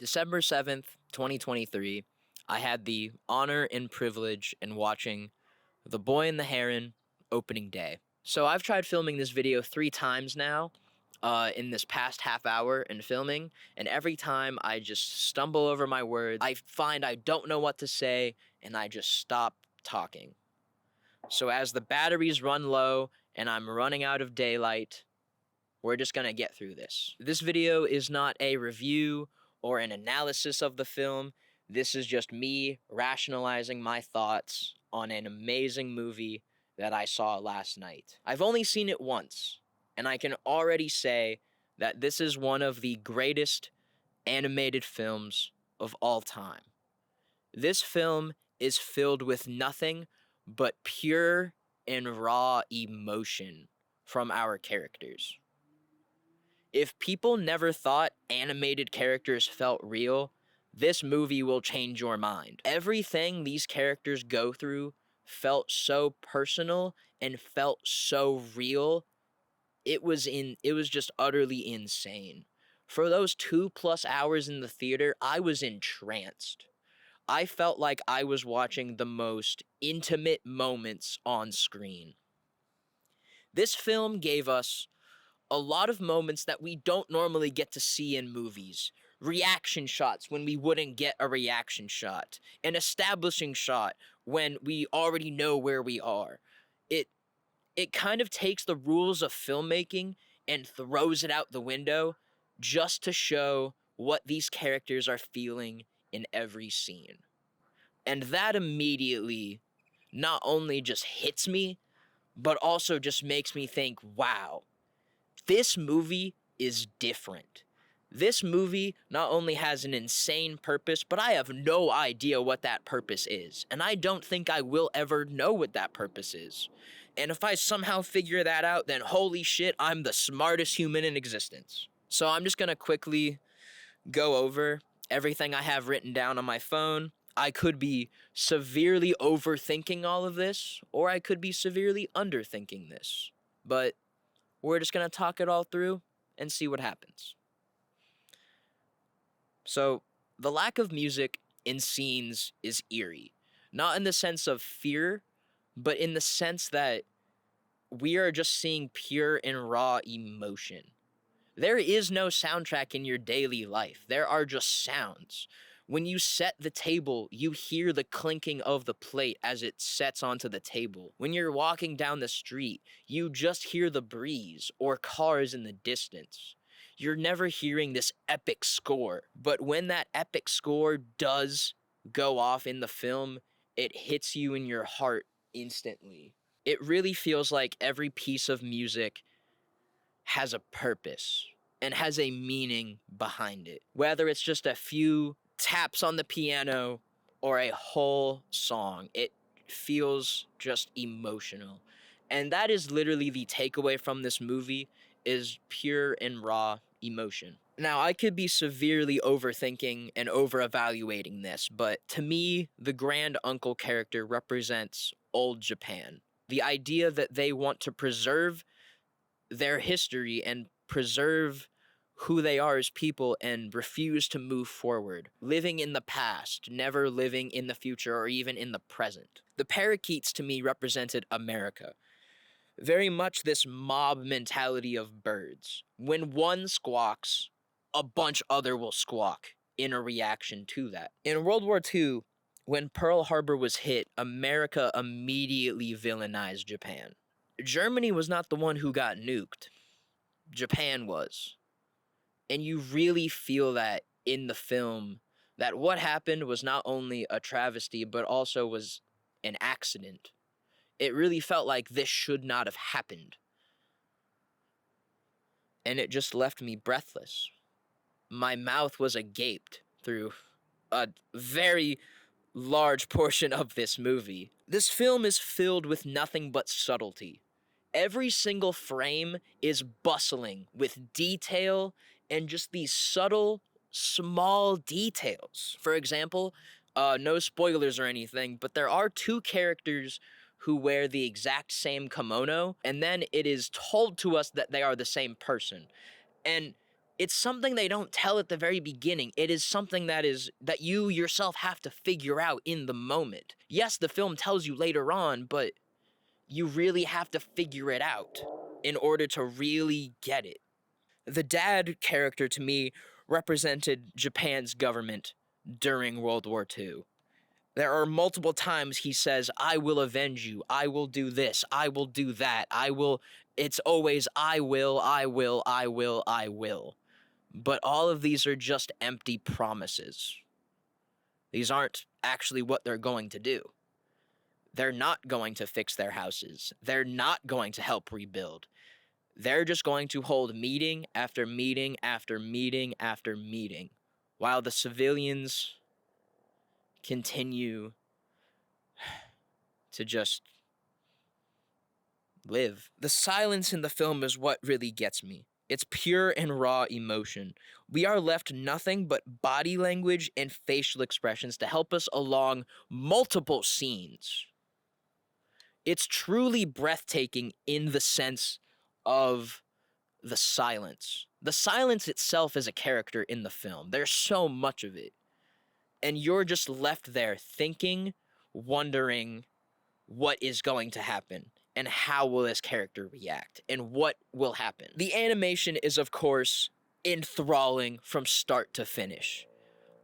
December 7th, 2023, I had the honor and privilege in watching The Boy and the Heron opening day. So I've tried filming this video 3 times now in this past half hour in filming, and every time I just stumble over my words. I find I don't know what to say, and I just stop talking. So as the batteries run low and I'm running out of daylight, we're just gonna get through this. This video is not a review or an analysis of the film. This is just me rationalizing my thoughts on an amazing movie that I saw last night. I've only seen it once, and I can already say that this is one of the greatest animated films of all time. This film is filled with nothing but pure and raw emotion from our characters. If people never thought animated characters felt real, this movie will change your mind. Everything these characters go through felt so personal and felt so real. It was just utterly insane. For those 2+ hours in the theater, I was entranced. I felt like I was watching the most intimate moments on screen. This film gave us a lot of moments that we don't normally get to see in movies. Reaction shots when we wouldn't get a reaction shot. An establishing shot when we already know where we are. It kind of takes the rules of filmmaking and throws it out the window just to show what these characters are feeling in every scene. And that immediately not only just hits me, but also just makes me think, wow, this movie is different. This movie not only has an insane purpose, but I have no idea what that purpose is. And I don't think I will ever know what that purpose is. And if I somehow figure that out, then holy shit, I'm the smartest human in existence. So I'm just gonna quickly go over everything I have written down on my phone. I could be severely overthinking all of this, or I could be severely underthinking this. But we're just going to talk it all through and see what happens. So, the lack of music in scenes is eerie. Not in the sense of fear, but in the sense that we are just seeing pure and raw emotion. There is no soundtrack in your daily life. There are just sounds. When you set the table, you hear the clinking of the plate as it sets onto the table. When you're walking down the street, you just hear the breeze or cars in the distance. You're never hearing this epic score. But when that epic score does go off in the film, it hits you in your heart instantly. It really feels like every piece of music has a purpose and has a meaning behind it. Whether it's just a few taps on the piano or a whole song, it feels just emotional. And that is literally the takeaway from this movie, is pure and raw emotion. Now, I could be severely overthinking and over-evaluating this, but to me, the grand uncle character represents old Japan. The idea that they want to preserve their history and preserve who they are as people and refuse to move forward, living in the past, never living in the future or even in the present. The parakeets to me represented America. Very much this mob mentality of birds. When one squawks, a bunch other will squawk in a reaction to that. In World War II, when Pearl Harbor was hit, America immediately villainized Japan. Germany was not the one who got nuked. Japan was. And you really feel that in the film, that what happened was not only a travesty, but also was an accident. It really felt like this should not have happened. And it just left me breathless. My mouth was agape through a very large portion of this movie. This film is filled with nothing but subtlety. Every single frame is bustling with detail and just these subtle, small details. For example, no spoilers or anything, but there are 2 characters who wear the exact same kimono, and then it is told to us that they are the same person. And It's something they don't tell at the very beginning. It is something that you yourself have to figure out in the moment. Yes, the film tells you later on, but you really have to figure it out in order to really get it. The dad character to me represented Japan's government during World War II. There are multiple times he says, I will avenge you. I will do this. I will do that. I will. It's always, I will, I will, I will, I will. But all of these are just empty promises. These aren't actually what they're going to do. They're not going to fix their houses. They're not going to help rebuild. They're just going to hold meeting after meeting after meeting after meeting while the civilians continue to just live. The silence in the film is what really gets me. It's pure and raw emotion. We are left nothing but body language and facial expressions to help us along multiple scenes. It's truly breathtaking in the sense of the silence. The silence itself is a character in the film. There's so much of it. And you're just left there thinking, wondering what is going to happen and how will this character react and what will happen. The animation is, of course, enthralling from start to finish.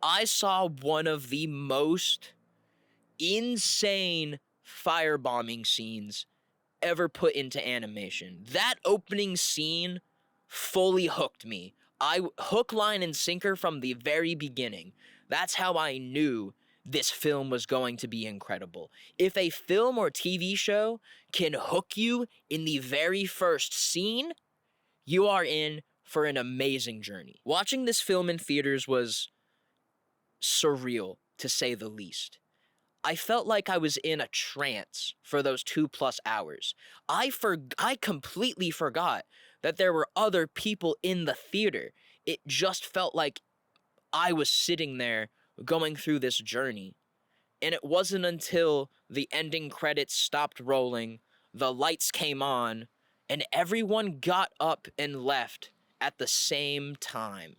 I saw one of the most insane firebombing scenes ever put into animation. That opening scene fully hooked me. I hook, line, and sinker from the very beginning. That's how I knew this film was going to be incredible. If a film or TV show can hook you in the very first scene, you are in for an amazing journey. Watching this film in theaters was surreal, to say the least. I felt like I was in a trance for those 2+ hours. I completely forgot that there were other people in the theater. It just felt like I was sitting there going through this journey. And it wasn't until the ending credits stopped rolling, the lights came on, and everyone got up and left at the same time.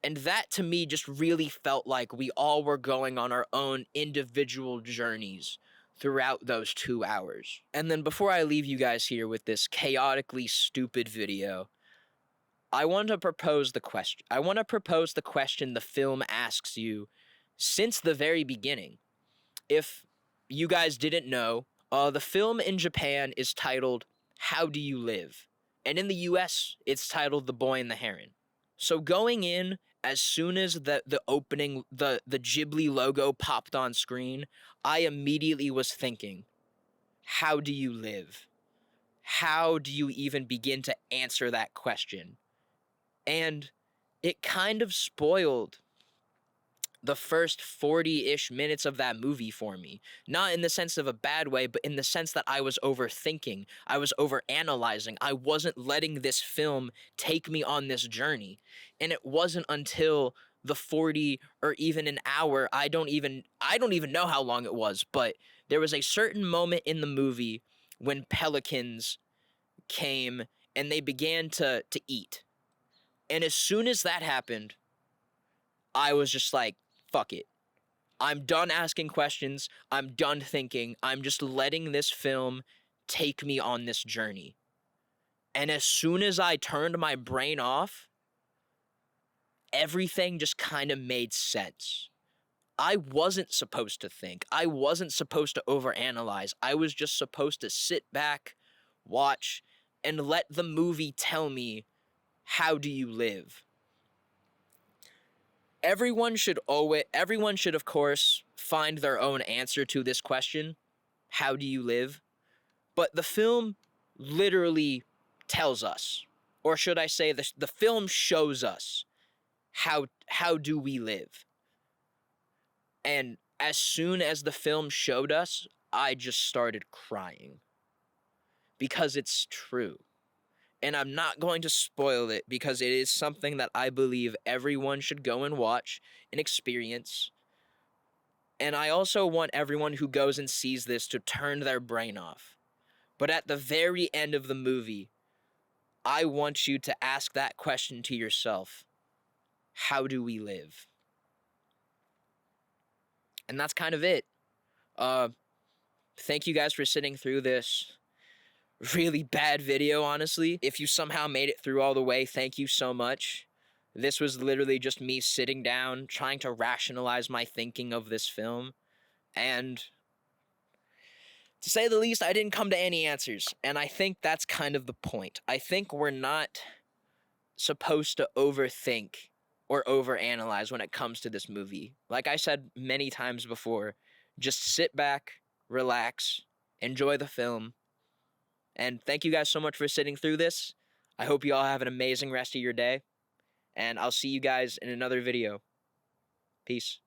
And that to me just really felt like we all were going on our own individual journeys throughout those 2 hours. And then before I leave you guys here with this chaotically stupid video, I want to propose the question. The film asks you since the very beginning. If you guys didn't know, the film in Japan is titled How Do You Live? And in the US, it's titled The Boy and the Heron. So going in, as soon as the opening, the Ghibli logo popped on screen, I immediately was thinking, how do you live? How do you even begin to answer that question? And it kind of spoiled the first 40-ish minutes of that movie for me. Not in the sense of a bad way, but in the sense that I was overthinking. I was overanalyzing. I wasn't letting this film take me on this journey. And it wasn't until the 40 or even an hour, I don't even know how long it was, but there was a certain moment in the movie when pelicans came and they began to eat. And as soon as that happened, I was just like, fuck it. I'm done asking questions. I'm done thinking. I'm just letting this film take me on this journey. And as soon as I turned my brain off, everything just kind of made sense. I wasn't supposed to think. I wasn't supposed to overanalyze. I was just supposed to sit back, watch, and let the movie tell me, how do you live? Everyone should, of course, find their own answer to this question. How do you live? But the film literally tells us, or should I say the film shows us how do we live. And as soon as the film showed us, I just started crying. Because it's true. And I'm not going to spoil it because it is something that I believe everyone should go and watch and experience. And I also want everyone who goes and sees this to turn their brain off. But at the very end of the movie, I want you to ask that question to yourself. How do we live? And that's kind of it. Thank you guys for sitting through this really bad video, honestly. If you somehow made it through all the way, thank you so much. This was literally just me sitting down, trying to rationalize my thinking of this film. And to say the least, I didn't come to any answers. And I think that's kind of the point. I think we're not supposed to overthink or overanalyze when it comes to this movie. Like I said many times before, just sit back, relax, enjoy the film. And thank you guys so much for sitting through this. I hope you all have an amazing rest of your day. And I'll see you guys in another video. Peace.